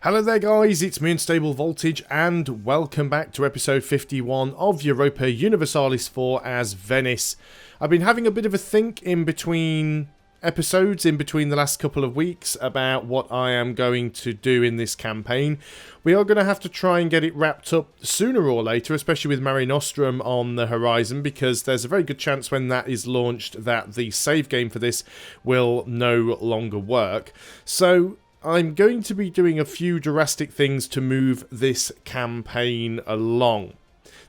Hello there guys, it's me Unstable Voltage and welcome back to episode 51 of Europa Universalis IV as Venice. I've been having a bit of a think in between episodes, in between the last couple of weeks, about what I am going to do in this campaign. We are going to have to try and get it wrapped up sooner or later, especially with Mare Nostrum on the horizon, because there's a very good chance when that is launched that the save game for this will no longer work. So I'm going to be doing a few drastic things to move this campaign along.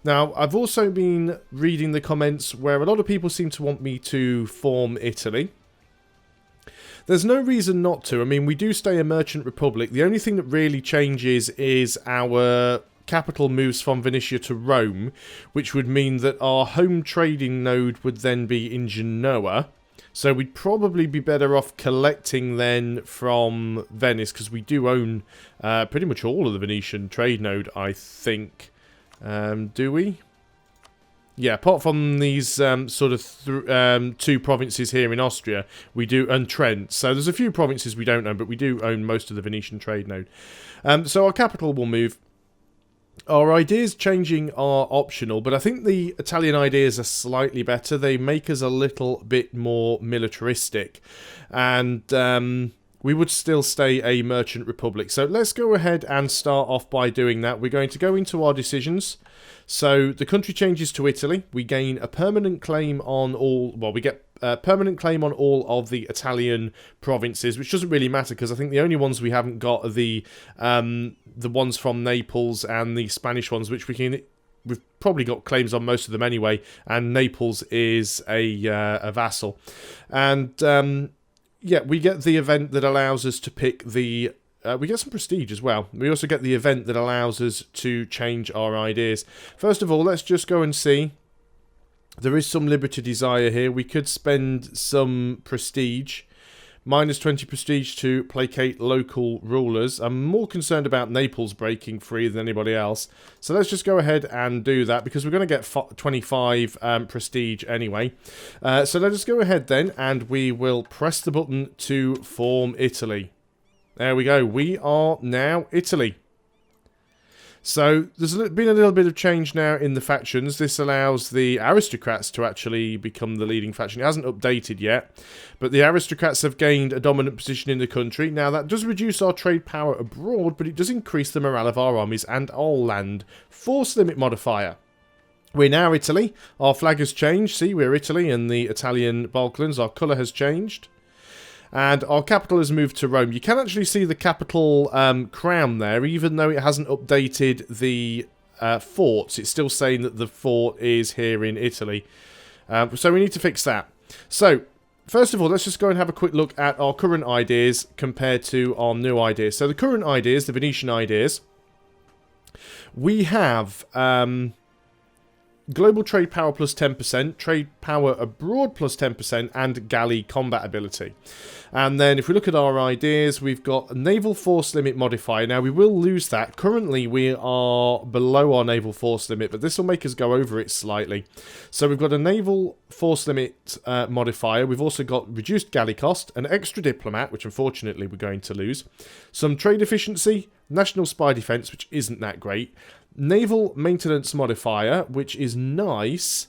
Now, I've also been reading the comments where a lot of people seem to want me to form Italy. There's no reason not to. I mean, we do stay a merchant republic. The only thing that really changes is our capital moves from Venetia to Rome, which would mean that our home trading node would then be in Genoa. So we'd probably be better off collecting then from Venice, because we do own pretty much all of the Venetian trade node, I think. Do we? Yeah, apart from these sort of two provinces here in Austria, we do, and Trent. So there's a few provinces we don't own, but we do own most of the Venetian trade node. So our capital will move. Our ideas changing are optional, but I think the Italian ideas are slightly better. They make us a little bit more militaristic, and we would still stay a merchant republic. So let's go ahead and start off by doing that. We're going to go into our decisions. So the country changes to Italy. We gain a permanent claim on all, well, we get a permanent claim on all of the Italian provinces, which doesn't really matter because I think the only ones we haven't got are the ones from Naples and the Spanish ones, which we've probably got claims on most of them anyway, and Naples is a vassal. And yeah, we get the event that allows us to pick the we get some prestige as well. We also get the event that allows us to change our ideas. First of all, let's just go and see. There is some liberty desire here. We could spend some prestige. Minus 20 prestige to placate local rulers. I'm more concerned about Naples breaking free than anybody else. So let's just go ahead and do that, because we're going to get 25 prestige anyway. So let us go ahead then, and we will press the button to form Italy. There we go. We are now Italy. So there's been a little bit of change now in the factions. This allows the aristocrats to actually become the leading faction. It hasn't updated yet, but the aristocrats have gained a dominant position in the country. Now that does reduce our trade power abroad, but it does increase the morale of our armies and our land force limit modifier. We're now Italy. Our flag has changed. See, we're Italy and the Italian Balkans. Our colour has changed. And our capital has moved to Rome. You can actually see the capital crown there, even though it hasn't updated the forts. It's still saying that the fort is here in Italy. So we need to fix that. So, first of all, let's just go and have a quick look at our current ideas compared to our new ideas. So the current ideas, the Venetian ideas, we have global trade power plus 10%, trade power abroad plus 10%, and galley combat ability. And then if we look at our ideas, we've got a naval force limit modifier. Now, we will lose that. Currently, we are below our naval force limit, but this will make us go over it slightly. So we've got a naval force limit modifier. We've also got reduced galley cost, an extra diplomat, which unfortunately we're going to lose, some trade efficiency, national spy defense, which isn't that great, naval maintenance modifier, which is nice.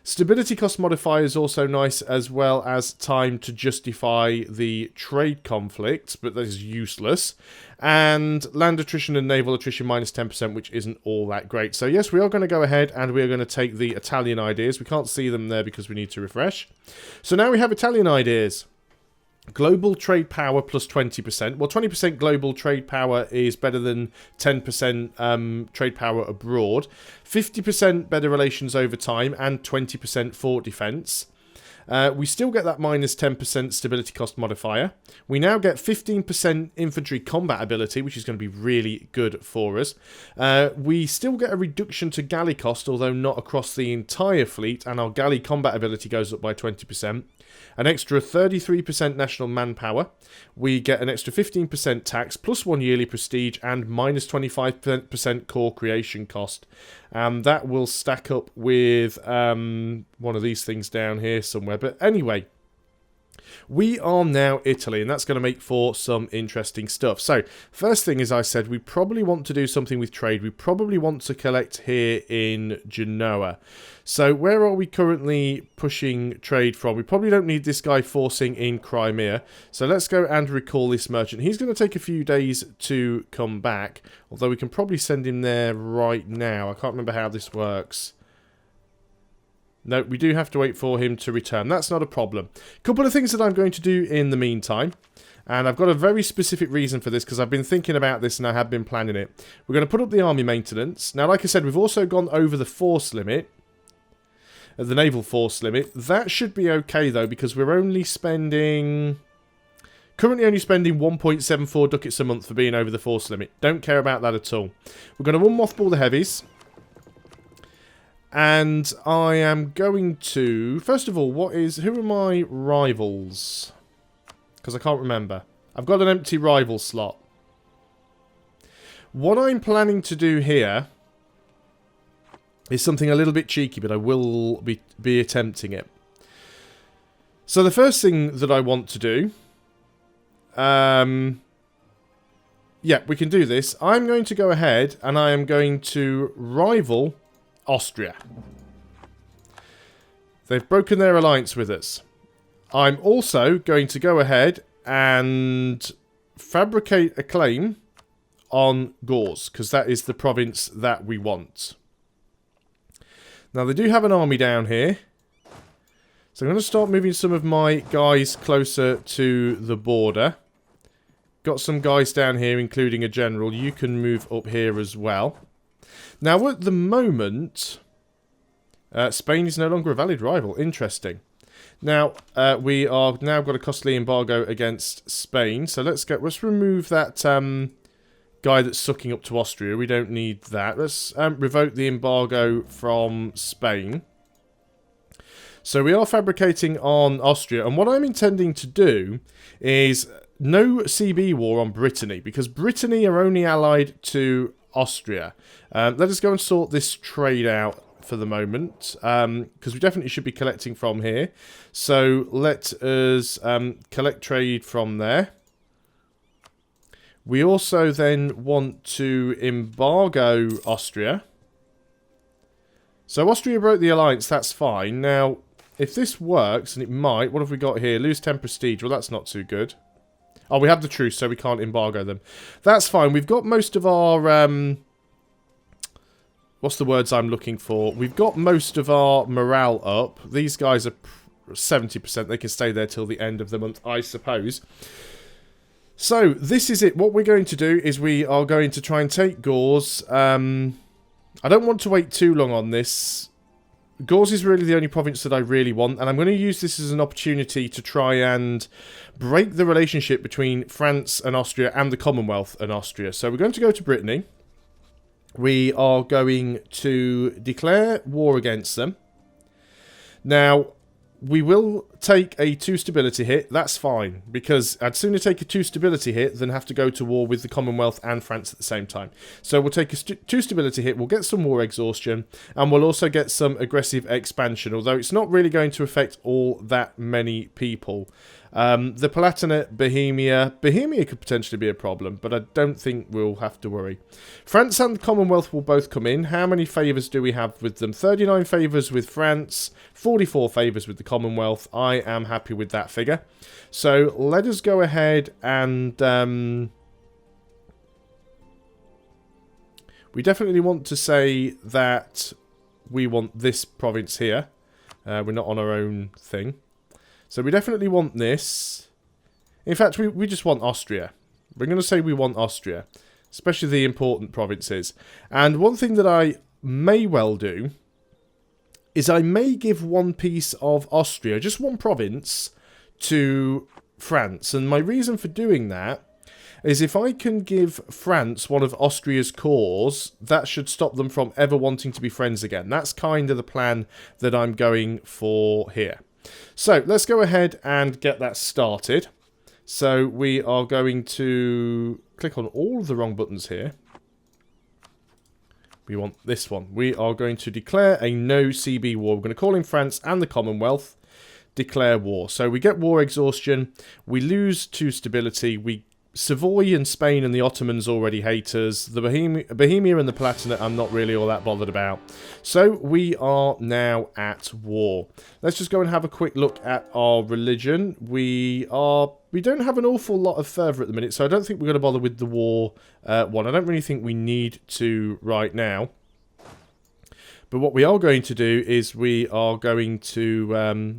Stability cost modifier is also nice, as well as time to justify the trade conflict, but that is useless. And land attrition and naval attrition minus 10%, which isn't all that great. So yes, we are going to go ahead and we are going to take the Italian ideas. We can't see them there because we need to refresh. So now we have Italian ideas. Global trade power plus 20%. Well, 20% global trade power is better than 10% trade power abroad. 50% better relations over time, and 20% fort defense. We still get that minus 10% stability cost modifier. We now get 15% infantry combat ability, which is going to be really good for us. We still get a reduction to galley cost, although not across the entire fleet, and our galley combat ability goes up by 20%. An extra 33% national manpower. We get an extra 15% tax, plus 1 yearly prestige, and minus 25% core creation cost. That will stack up with one of these things down here somewhere. But anyway, We are now Italy, and that's going to make for some interesting stuff. So, first thing, as I said, we probably want to do something with trade. We probably want to collect here in Genoa. So, where are we currently pushing trade from? We probably don't need this guy forcing in Crimea. So, let's go and recall this merchant. He's going to take a few days to come back, although we can probably send him there right now. I can't remember how this works. No, we do have to wait for him to return. That's not a problem. A couple of things that I'm going to do in the meantime. And I've got a very specific reason for this because I've been thinking about this and I have been planning it. We're going to put up the army maintenance. Now, like I said, we've also gone over the force limit. The naval force limit. That should be okay, though, because we're only spending... Currently only spending 1.74 ducats a month for being over the force limit. Don't care about that at all. We're going to mothball the heavies. And I am going to... First of all, who are my rivals? Because I can't remember. I've got an empty rival slot. What I'm planning to do here is something a little bit cheeky, but I will be attempting it. So the first thing that I want to do... yeah, we can do this. I'm going to go ahead and I am going to rival... Austria. They've broken their alliance with us. I'm also going to go ahead and fabricate a claim on Gauls, because that is the province that we want. Now, they do have an army down here. So I'm going to start moving some of my guys closer to the border. Got some guys down here, including a general. You can move up here as well. Now, at the moment, Spain is no longer a valid rival. Interesting. Now, we are now got a costly embargo against Spain. So let's remove that guy that's sucking up to Austria. We don't need that. Let's revoke the embargo from Spain. So we are fabricating on Austria. And what I'm intending to do is no CB war on Brittany, because Brittany are only allied to Austria. Let us go and sort this trade out for the moment, because we definitely should be collecting from here. So let us collect trade from there. We also then want to embargo Austria. So Austria broke the alliance, that's fine. Now, if this works, and it might, what have we got here? Lose 10 prestige. Well, that's not too good. Oh, we have the truce, so we can't embargo them. That's fine. We've got most of our... what's the words I'm looking for? We've got most of our morale up. These guys are 70%. They can stay there till the end of the month, I suppose. So, this is it. What we're going to do is we are going to try and take Gauls. I don't want to wait too long on this. Gauls is really the only province that I really want, and I'm going to use this as an opportunity to try and break the relationship between France and Austria and the Commonwealth and Austria. So we're going to go to Brittany. We are going to declare war against them. Now, we will take a 2 stability hit. That's fine, because I'd sooner take a 2 stability hit than have to go to war with the Commonwealth and France at the same time. So we'll take a 2 stability hit, we'll get some war exhaustion, and we'll also get some aggressive expansion, although it's not really going to affect all that many people. The Palatinate, Bohemia could potentially be a problem, but I don't think we'll have to worry. France and the Commonwealth will both come in. How many favours do we have with them? 39 favours with France, 44 favours with the Commonwealth. I am happy with that figure. So let us go ahead and... we definitely want to say that we want this province here. We're not on our own thing. So we definitely want this. In fact, we just want Austria. We're going to say we want Austria, especially the important provinces. And one thing that I may well do is I may give one piece of Austria, just one province, to France. And my reason for doing that is if I can give France one of Austria's cores, that should stop them from ever wanting to be friends again. That's kind of the plan that I'm going for here. So, let's go ahead and get that started. So, we are going to click on all of the wrong buttons here. We want this one. We are going to declare a no CB war. We're going to call in France and the Commonwealth. declare war. So we get war exhaustion, we lose 2 stability, Savoy and Spain and the Ottomans already hate us. The Bohemia and the Palatinate I'm not really all that bothered about. So we are now at war. Let's just go and have a quick look at our religion. We don't have an awful lot of fervour at the minute, so I don't think we're going to bother with the war one. I don't really think we need to right now. But what we are going to do is we are going to...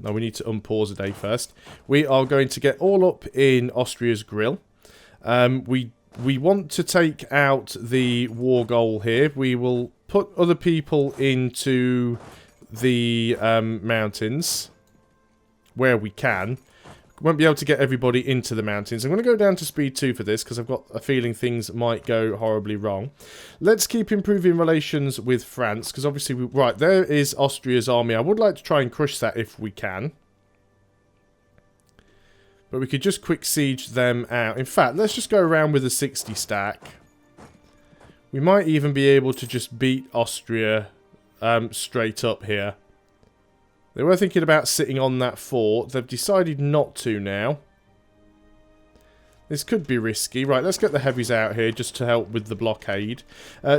we need to unpause a day first. We are going to get all up in Austria's grill. We want to take out the war goal here. We will put other people into the mountains where we can. Won't be able to get everybody into the mountains. I'm going to go down to speed 2 for this because I've got a feeling things might go horribly wrong. Let's keep improving relations with France because obviously... right, there is Austria's army. I would like to try and crush that if we can. But we could just quick siege them out. In fact, let's just go around with a 60 stack. We might even be able to just beat Austria straight up here. They were thinking about sitting on that fort. They've decided not to now. This could be risky. Right, let's get the heavies out here just to help with the blockade.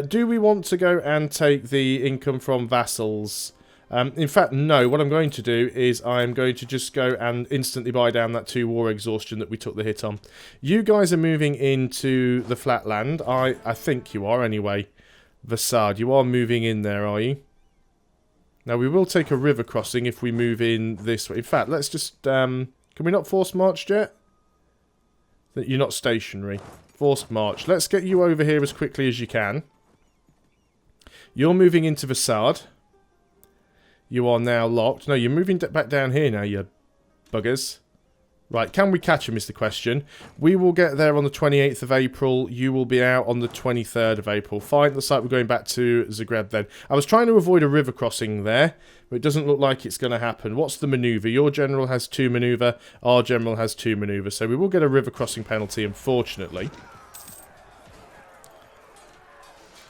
Do we want to go and take the income from vassals? In fact, no. What I'm going to do is I'm going to just go and instantly buy down that 2 war exhaustion that we took the hit on. You guys are moving into the flatland. I think you are anyway. Vassad, you are moving in there, are you? Now, we will take a river crossing if we move in this way. In fact, let's just... can we not force march yet? You're not stationary. Forced march. Let's get you over here as quickly as you can. You're moving into Vassad. You are now locked. No, you're moving back down here now, you buggers. Right, can we catch him is the question. We will get there on the 28th of April. You will be out on the 23rd of April. Fine, looks like we're going back to Zagreb then. I was trying to avoid a river crossing there, but it doesn't look like it's going to happen. What's the manoeuvre? Your general has 2 manoeuvre. Our general has 2 manoeuvre. So we will get a river crossing penalty, unfortunately.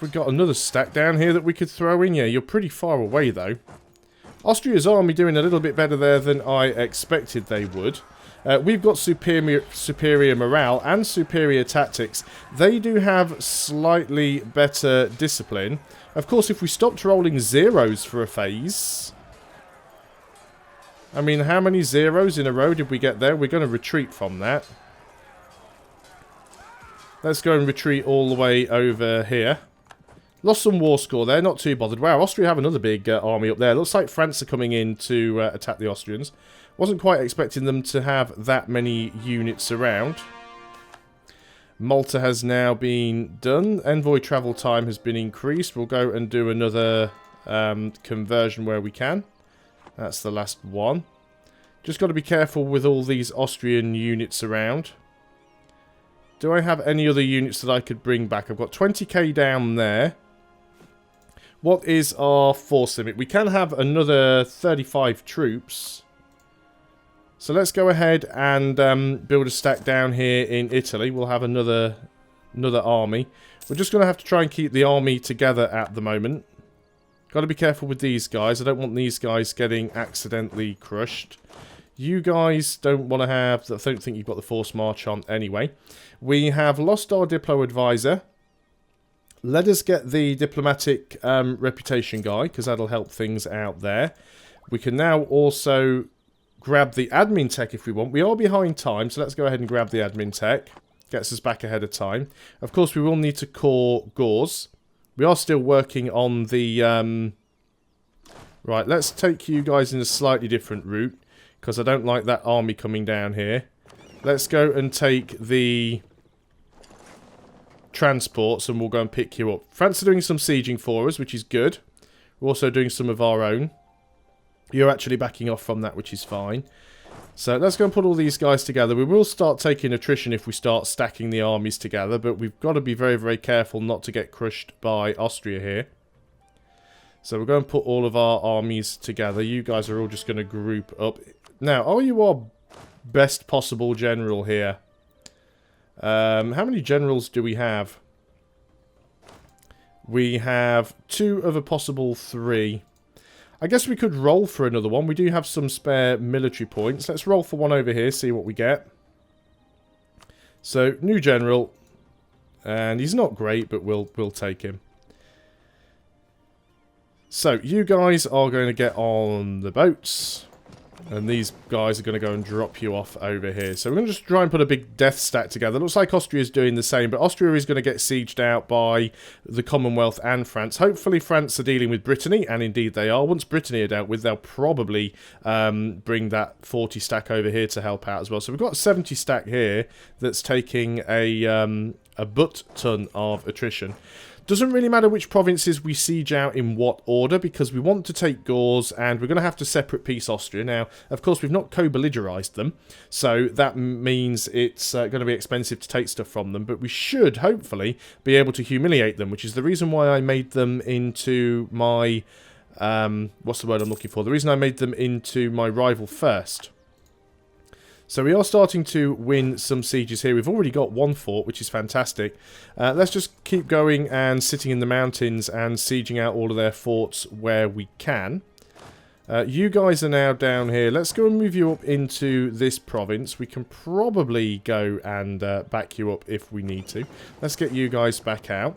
We've got another stack down here that we could throw in. Yeah, you're pretty far away, though. Austria's army doing a little bit better there than I expected they would. We've got superior morale and superior tactics. They do have slightly better discipline. Of course, if we stopped rolling zeros for a phase... I mean, how many zeros in a row did we get there? We're going to retreat from that. Let's go and retreat all the way over here. Lost some war score there, not too bothered. Wow, Austria have another big army up there. Looks like France are coming in to attack the Austrians. Wasn't quite expecting them to have that many units around. Malta has now been done. Envoy travel time has been increased. We'll go and do another conversion where we can. That's the last one. Just got to be careful with all these Austrian units around. Do I have any other units that I could bring back? I've got 20k down there. What is our force limit? We can have another 35 troops. So let's go ahead and build a stack down here in Italy. We'll have another army. We're just going to have to try and keep the army together at the moment. Got to be careful with these guys. I don't want these guys getting accidentally crushed. You guys don't want to have... I don't think you've got the force march on anyway. We have lost our Diplo advisor. Let us get the diplomatic reputation guy, because that'll help things out there. We can now also grab the admin tech if we want. We are behind time, so let's go ahead and grab the admin tech. Gets us back ahead of time. Of course, we will need to core Gauze. We are still working on the... Right, let's take you guys in a slightly different route, because I don't like that army coming down here. Let's go and take the transports and we'll go and pick you up. France are doing some sieging for us, which is good. We're also doing some of our own. You're actually backing off from that, which is fine. So let's go and put all these guys together. We will start taking attrition if we start stacking the armies together, but we've got to be very, very careful not to get crushed by Austria here. So we're going to put all of our armies together. You guys are all just going to group up. Now, are you our best possible general here? How many generals do we have? We have 2 of a possible 3. I guess we could roll for another one. We do have some spare military points. Let's roll for one over here, see what we get. So, new general. And he's not great, but we'll take him. So, you guys are going to get on the boats. And these guys are going to go and drop you off over here. So we're going to just try and put a big death stack together. Looks like Austria's doing the same, but Austria is going to get sieged out by the Commonwealth and France. Hopefully France are dealing with Brittany, and indeed they are. Once Brittany are dealt with, they'll probably bring that 40 stack over here to help out as well. So we've got a 70 stack here that's taking a butt ton of attrition. Doesn't really matter which provinces we siege out in what order, because we want to take Gauls, and we're going to have to separate peace Austria. Now, of course, we've not co-belligerized them, so that means it's going to be expensive to take stuff from them, but we should, hopefully, be able to humiliate them, which is the reason why I made them into my... what's the word I'm looking for? The reason I made them into my rival first. So we are starting to win some sieges here. We've already got one fort, which is fantastic. Let's just keep going and sitting in the mountains and sieging out all of their forts where we can. You guys are now down here. Let's go and move you up into this province. We can probably go and back you up if we need to. Let's get you guys back out.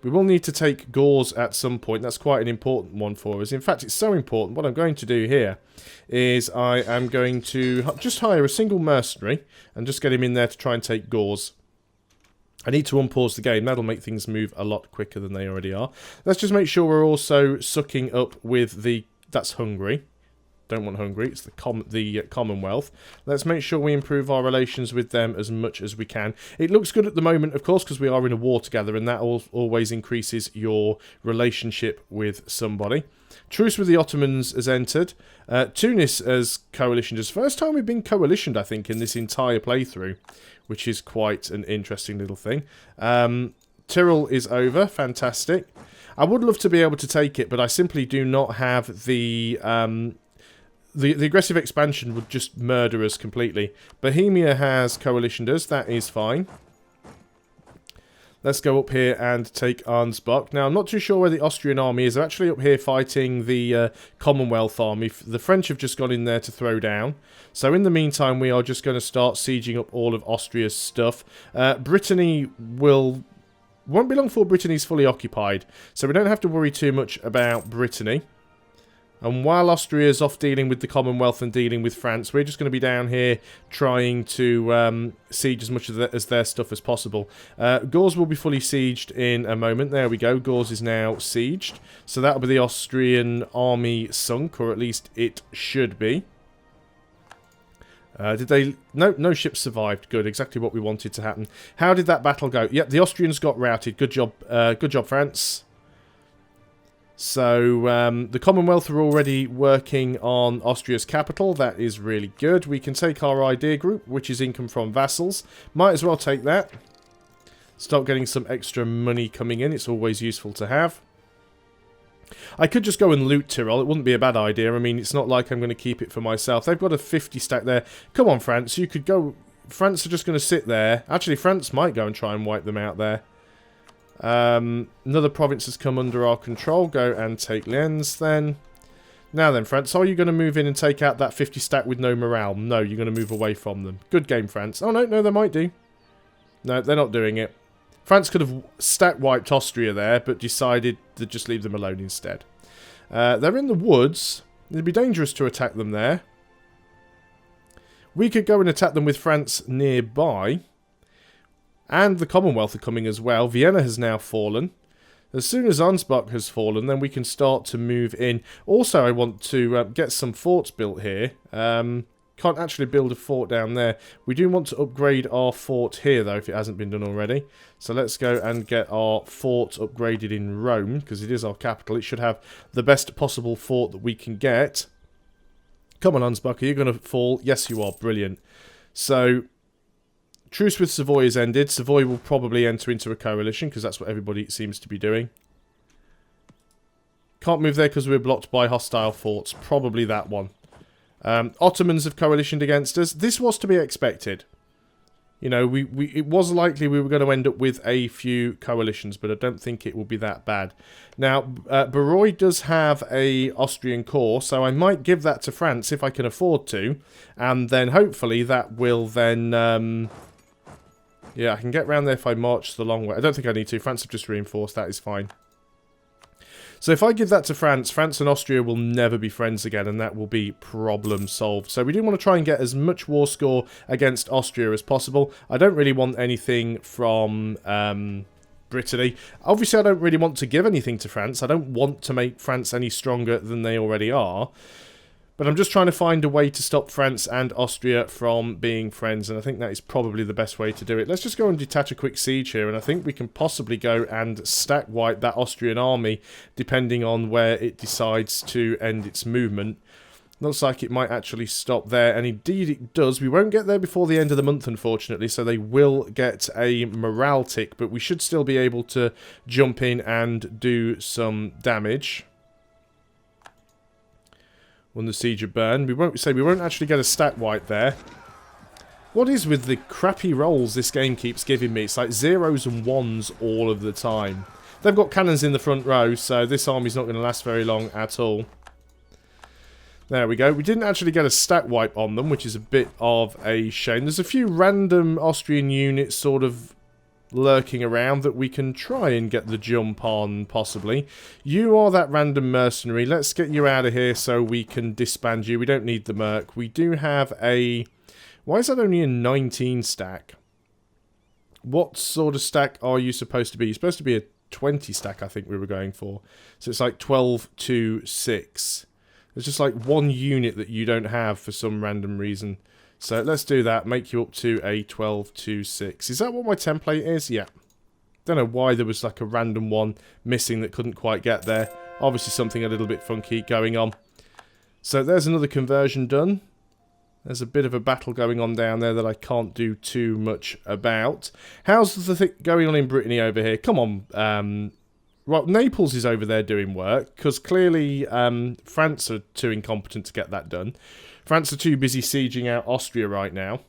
We will need to take Gauls at some point. That's quite an important one for us. In fact, it's so important. What I'm going to do here is I am going to just hire a single mercenary and just get him in there to try and take Gauls. I need to unpause the game. That'll make things move a lot quicker than they already are. Let's just make sure we're also sucking up with the... That's Hungary. Don't want Hungary. It's the Commonwealth. Let's make sure we improve our relations with them as much as we can. It looks good at the moment, of course, because we are in a war together, and that always increases your relationship with somebody. Truce with the Ottomans has entered. Tunis has coalitioned us. First time we've been coalitioned, I think, in this entire playthrough, which is quite an interesting little thing. Tyrol is over. Fantastic. I would love to be able to take it, but I simply do not have the aggressive expansion would just murder us completely. Bohemia has coalitioned us. That is fine. Let's go up here and take Arnsbach. Now, I'm not too sure where the Austrian army is. They're actually up here fighting the Commonwealth army. The French have just gone in there to throw down. So, in the meantime, we are just going to start sieging up all of Austria's stuff. Brittany won't be long before Brittany's fully occupied. So, we don't have to worry too much about Brittany. And while Austria's off dealing with the Commonwealth and dealing with France, we're just going to be down here trying to siege as much as their stuff as possible. Gauls will be fully sieged in a moment. There we go. Gauls is now sieged. So that'll be the Austrian army sunk, or at least it should be. Did they... No ships survived. Good. Exactly what we wanted to happen. How did that battle go? Yep, the Austrians got routed. Good job, France. So, the Commonwealth are already working on Austria's capital. That is really good. We can take our idea group, which is income from vassals. Might as well take that. Start getting some extra money coming in. It's always useful to have. I could just go and loot Tyrol. It wouldn't be a bad idea. I mean, it's not like I'm going to keep it for myself. They've got a 50 stack there. Come on, France. You could go... France are just going to sit there. Actually, France might go and try and wipe them out there. Another province has come under our control. Go and take Lens then. Now then, France, are you going to move in and take out that 50 stack with no morale? No, you're going to move away from them. Good game, France. Oh, no, they might do. No, they're not doing it. France could have stack wiped Austria there, but decided to just leave them alone instead. They're in the woods. It'd be dangerous to attack them there. We could go and attack them with France nearby. And the Commonwealth are coming as well. Vienna has now fallen. As soon as Ansbach has fallen, then we can start to move in. Also, I want to get some forts built here. Can't actually build a fort down there. We do want to upgrade our fort here, though, if it hasn't been done already. So let's go and get our fort upgraded in Rome, because it is our capital. It should have the best possible fort that we can get. Come on, Ansbach, are you going to fall? Yes, you are. Brilliant. So... Truce with Savoy has ended. Savoy will probably enter into a coalition, because that's what everybody seems to be doing. Can't move there because we're blocked by hostile forts. Probably that one. Ottomans have coalitioned against us. This was to be expected. You know, it was likely we were going to end up with a few coalitions, but I don't think it will be that bad. Now, Barroy does have a Austrian corps, so I might give that to France if I can afford to, and then hopefully that will then... yeah, I can get round there if I march the long way. I don't think I need to. France have just reinforced. That is fine. So if I give that to France, France and Austria will never be friends again, and that will be problem solved. So we do want to try and get as much war score against Austria as possible. I don't really want anything from Brittany. Obviously, I don't really want to give anything to France. I don't want to make France any stronger than they already are. But I'm just trying to find a way to stop France and Austria from being friends, and I think that is probably the best way to do it. Let's just go and detach a quick siege here, and I think we can possibly go and stack wipe that Austrian army, depending on where it decides to end its movement. Looks like it might actually stop there, and indeed it does. We won't get there before the end of the month, unfortunately, so they will get a morale tick, but we should still be able to jump in and do some damage. Won the siege of Bern. We won't actually get a stat wipe there. What is with the crappy rolls this game keeps giving me? It's like 0s and 1s all of the time. They've got cannons in the front row, so this army's not going to last very long at all. There we go. We didn't actually get a stat wipe on them, which is a bit of a shame. There's a few random Austrian units sort of lurking around that we can try and get the jump on, possibly. You are that random mercenary. Let's get you out of here so we can disband you. We don't need the merc. We do have a... Why is that only a 19 stack? What sort of stack are you supposed to be? You're supposed to be a 20 stack, I think we were going for. So it's like 12 to 6. There's just like one unit that you don't have for some random reason. So let's do that, make you up to a 12 to 6. Is that what my template is? Yeah. Don't know why there was like a random one missing that couldn't quite get there. Obviously something a little bit funky going on. So there's another conversion done. There's a bit of a battle going on down there that I can't do too much about. How's the thing going on in Brittany over here? Come on. Well, Naples is over there doing work, because clearly France are too incompetent to get that done. France are too busy sieging out Austria right now.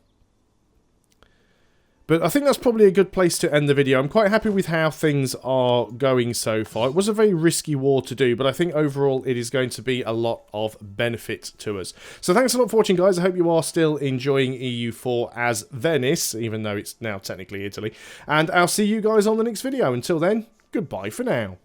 But I think that's probably a good place to end the video. I'm quite happy with how things are going so far. It was a very risky war to do, but I think overall it is going to be a lot of benefit to us. So thanks a lot for watching, guys. I hope you are still enjoying EU4 as Venice, even though it's now technically Italy. And I'll see you guys on the next video. Until then, goodbye for now.